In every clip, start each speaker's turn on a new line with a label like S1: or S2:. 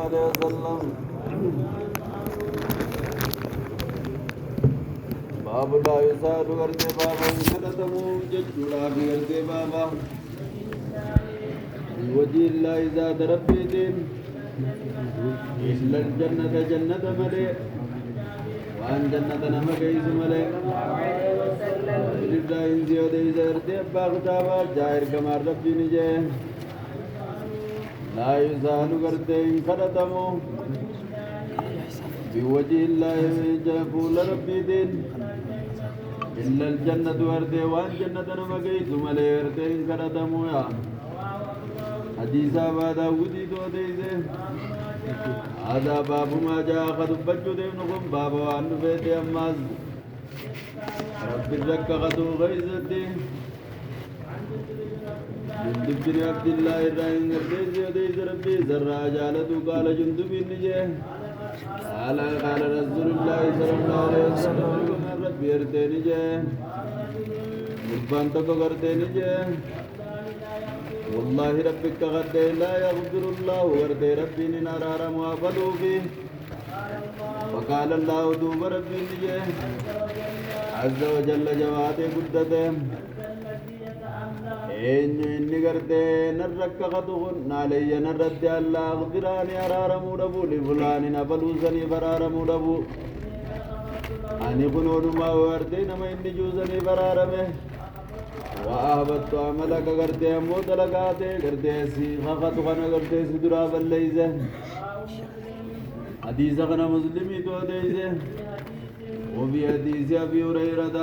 S1: عليه وسلم باب لا يسأل غرتي بابا كرتمو ججولا بغرتي بابا وجه الله ذات ربي دين إلا الجنة جنة ملئ وان جنة نما كيس ملئ لله إنسي ودي زرتي أبا خطابا جائر كمار ربي نجي لا يسأل غرتي كرتمو بوجه الله جفول ربي دين إلا الجنة وردي وان جنة نما كيس ملئ وردي كرتمو يا حديثا بعد ودي تو ديزه هذا باب ما جاء قد بجو دينكم باب وان بيت اماز رب الرك قد غيزتي من ذكر عبد الله الرحيم ديز ربي زرع جالته قال جندب نجه قال رسول الله صلى الله عليه وسلم ربي ارتني جه قربان تكو کرتے جه والله ربك قد لا يغفر الله ورد ربي نرار موافلوا فيه وقال الله دوب ربي نجيه عز وجل جواد قدته إني قرده نرك قدهن علي نرد الله اغفراني أرار مودبو لفلان نفلوسني فرار مودبو أني قنون ما وردين ما إني جوزني فرارمه وأهبت عملك قرتي أموت لقاتي قرتي سي خاقت خانا قرتي سي دراب الليزة حديث خانا مسلمي تو ديزة وفي حديث أبي هريرة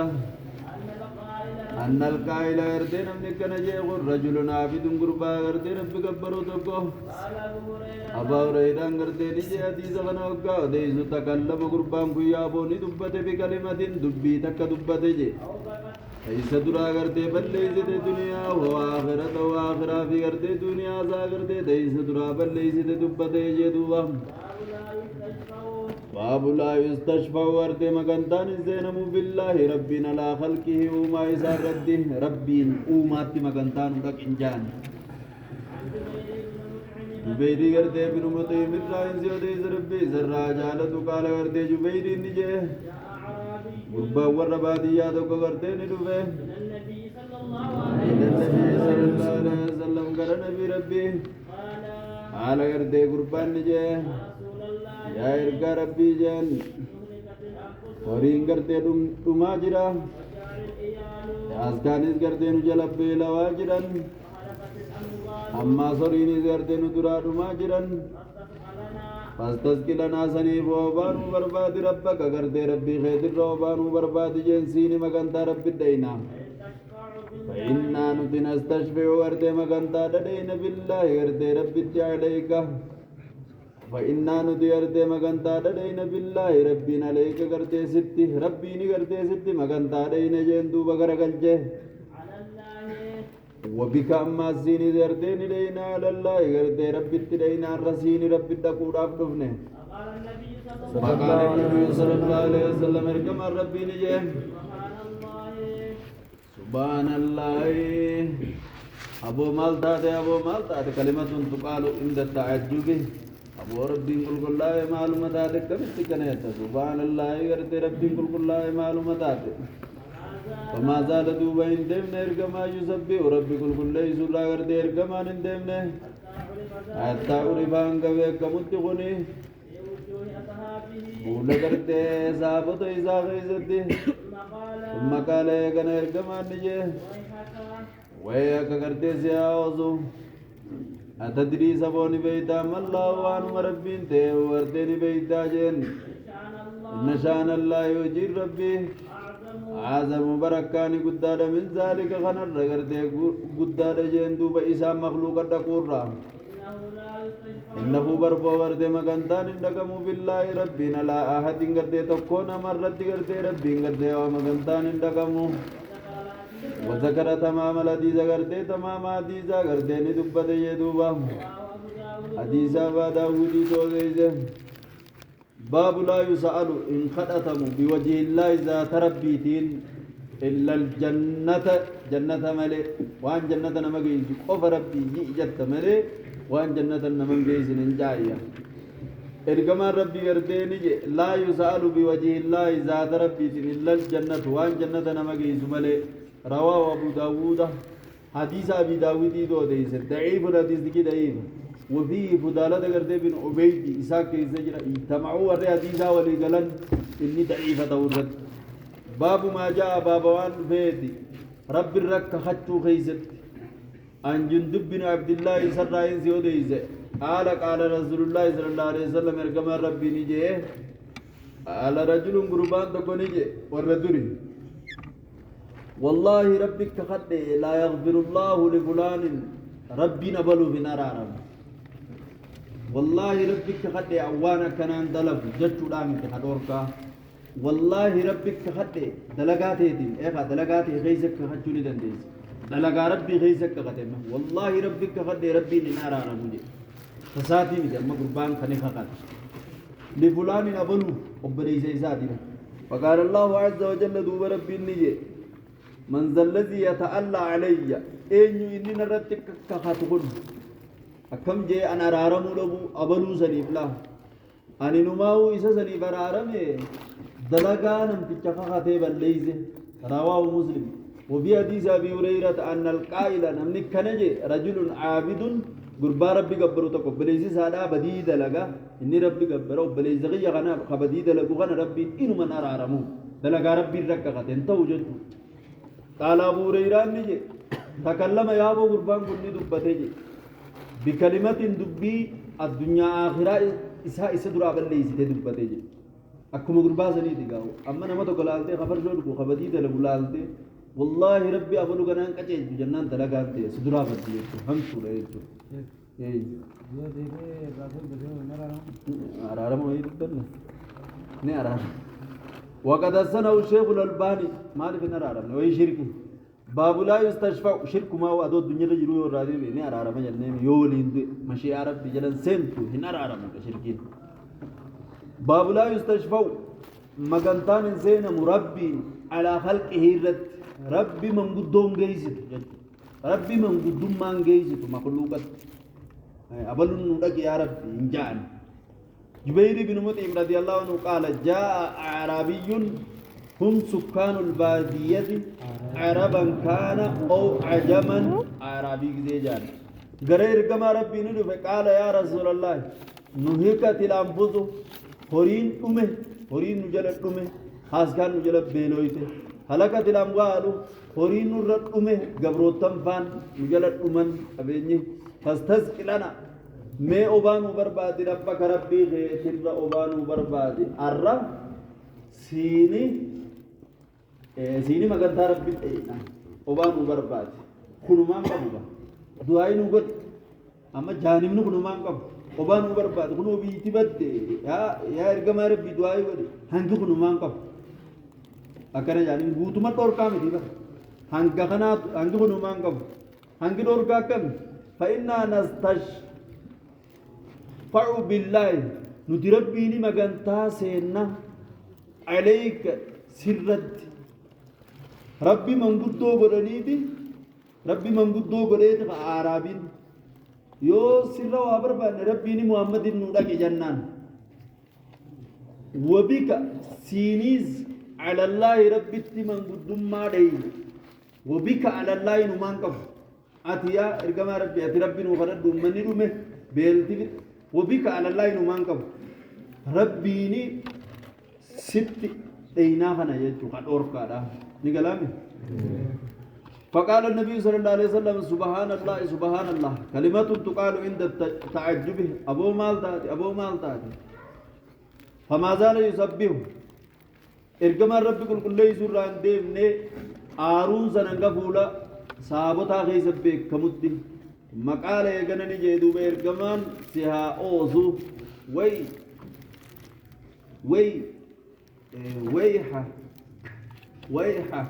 S1: أن القائل قرتي نمنك نجيق رجل عابد قربا قرتي ربي قبرو تقو أبا هريرة قرتي نجي حديث خانا وقا ديزو تكلم قربان بيابوني دبت بكلمة دبي تك دبت جي ऐसा दुरा करते बल्ले से दुनिया हो आखिरत हो आखिरा भी करते दुनिया सा करते ऐसा दुरा बल्ले से दुब्बते ये दुआ बाबुला युस्तशफा वर्ते मगंतान से नमु बिल्लाहि रब्बिना ला खल्किहि उमा इसा रद्दी रब्बिन उमाति मगंतान उड़क इंजान जुबैरी करते बिन उमते मिर्राइन से दे रब्बी जर्रा जालतु काला करते जुबैरी निजे गुब्बा वर्रा बादिया तो को करते नहीं डूबे नबी सल्लल्लाहु अलैहि वसल्लम कर नबी रब्बी हाल करते कुर्बान निजे या इरका रब्बी जन और इन करते तुम आजिरा आस्कानिस करते नुजल बेला वाजिरन अम्मा सोरीनिस करते नुदुरा तुम आजिरन فاستسقي لنا سنيف وبانو برباد ربك قرد ربي خير وبانو برباد جنسيني مغانتا ربي دينا فإنا نستشفع ورد مغانتا دينا بالله قرد ربي عليك فإنا ورد مغانتا دينا بالله ربي عليك قرد ستي ربيني قرد ستي مغانتا دينا جندو بغر قلجه وبك أما السيني زردين لينا على الله غردي ربي تدينا الرسيني ربي تقول أبدفنه فقال النبي صلى الله عليه وسلم اركم ربي نجيه سبحان الله أبو مالتات كلمة تقال عند التعجب أبو ربي قل الله معلومات كمست كنيت سبحان الله غردي ربي قل الله معلومات فما زال دوبا إن دمنا إرقما يسبح ربي كل يسرى غرد إرقما إن دمنا حتى أريبان قويك متقني بولا غرد صحابة إسا غيزتي ثم قال إيقنا إرقما نجي ويأك غرد سياوزو أتدري سبوني بيتا ما الله وانو ربين تيه وردني بيتا جن إن شان الله يجير ربي أعظم بركاني قداد من ذلك خنر رغرده قداد جندوب إسا مخلوق تقرر إنه بربو ورده مغانتان اندقم بالله ربنا لا أحد انگرده تقون مرد گرده ربي انگرده ومغانتان اندقم وذكر تمام الحديث گرده تمام حديث گرده ندبت يدوبا حديثا وداودي توزيزه باب لا يسأل إن خدتم بوجه الله ذات ربيتين إلا الجنة جنة ملئ وان جنة نمجيز قف ربي يجت ملئ وان جنة نمجيز ننجايا إرجما ربي قرديني لا يسأل بوجه الله ذات ربي إلا الجنة وان جنة نمجي زملي رواه أبو داود حديث أبي داود دو ديس ضعيف الحديث دي ضعيف وفيه فضالة قردي بن عبيد إساق كيسجر اجتمعوا ورد حديثا ولقلن إني ضعيفة ورد باب ما جاء باب وان فيدي رب الرك خطو خيست عن جندب بن عبد الله سرائن سيوديس قال رسول الله صلى الله عليه وسلم ارجما ربي نجي قال رجل قربان تكون نجي والردري والله ربك خد لا يغفر الله لفلان ربي نبلو في نار والله ربك خد أوانا كان دلف جتشو دامي تخدوركا والله ربك خد دلقاتي دين إيخا دلقاتي غيزك خدشوني دنديس دلقا ربي غيزك خدما والله ربك خد ربي نار رمجي فساتي مجي أما قربان خنيخا خد لفلان أبلو أبليس إساتي فقال الله عز وجل دوب ربي نجي من ذا الذي يتألى علي أين إني نرتك كخاتقون أكم جاء أنا رارم له أبلو سليف له أني نماو إسا سليف رارم دلقانم تكخاتي بالليز رواه مسلم وفي حديث أبي هريرة أن القائل نمني كنجي رجل عابد قربا ربي قبرو تكو بليزي سادا بدي دلقا إني ربي قبرو بليزي غي غنا خبدي دلقو غنا ربي إنو من رارمو دلقا ربي ركخات انتو جدو قال أبو هريرة نجي تكلم يا أبو قربان كني دبتي بكلمة دبي الدنيا آخرة إسا درا بليزي دبتي أكما قربا سني تقاو أما نما تقلالتي خبر جودكو خبدي دلقو لالتي والله ربي أبلو غنان كچه جنان تلقاتي سدرا بليزي هم سورة يجو أرارم وهي دبنا ني أرارم وقد أسنه الشيخ الألباني ما لي فينا أرارم وهي شركي باب لا يستشفع شرك ما هو أدو الدنيا رجلو يورادي ني أرارم جنين يولين مشي عرب بجلن سنتو هنا أرارم شركين باب لا يستشفع مغنطان إنسان مربي على خلقه الرد ربي من قدوم جيزت ربي من قدوم مان جيزت مخلوقات أبلون نودك يا ربي إنجان جبير بن مطعم رضي الله عنه قال جاء أعرابي هم سكان البادية عربا كان أو عجما أعرابي زيجان غير كما ربي ندو فقال يا رسول الله نهيكت الأنفس هورين أمه هورين نجلت أمه حاسكان نجلت بيلويته هلكت الأموال هورين نرد أمه قبروتم فان نجلت أمن أبيني فاستسق لنا ما أبانو بربادي ربك ربي غير أبانو بربادي الرب سيني مقدار ربي أبانو بربادي خنومان قبوبا دعاي نقول أما جانب خنومان قبو أبانو بربادي خنو بيتي بدي يا إرقما ربي دعاي ودي هنگو خنومان قبو أكنا جانب بوتما توركا مدي با هنگا خنا هنگو خنومان قبو هنگو توركا كم فإنا نستشفع بالله ندربيني مغانتا سينا عليك سرد ربي من قدو قرانيدي ربي من قدو قرانيدي فعرابين يو سر وابربان ربيني محمد نودك جنان وبك سينيز على الله ربي من قدو ما دي وبك على الله نمان قف أتيا إرقما ربي أتي ربي نوخرد دومني دومه بيلتي وبك على الله نمان قف ربيني ست ديناهنا يجو قد أوركا نقلامي فقال النبي صلى الله عليه وسلم سبحان الله سبحان الله كلمة تقال عند التعجب أبو مال تاتي فما زال يسبه إرقما ربي كل يسر عن ديمني آرون سننغ فولا صحابتا خيس بك كمدي مقالة يغنني جيدو بإرقمان سيها أوزو ويحة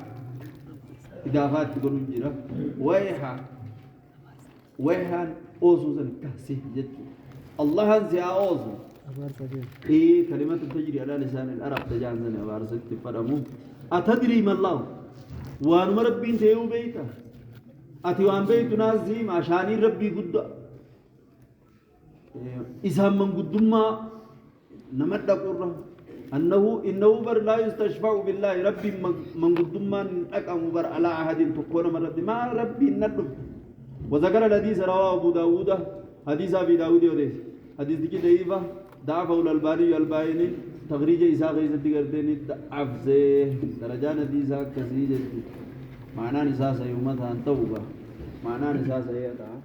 S1: إضافات تقول جرا ويحة أوزو سنكاسي جد الله سيها أوزو إيه كلمة تجري على لسان العرب تجانزن وارسلت فرمو أتدري ما الله وان مربين تيو بيتا أتي وان بيت نازيم عشاني ربي قد إسهم من قدما نمد قرة إنه بر لا يستشفع بالله ربي من قدم من أقام بر على أحد تكون مرد ما ربي ندب وذكر الحديث رواه أبو داود حديث أبي داود يوديس حديث دي ضعيفة ضعفه الألباني البايني تخريج إسحاق إذا قردني ضعف زي درجان حديثا كثير معناه نساء سيومتها توبة معناه نساء سيئتها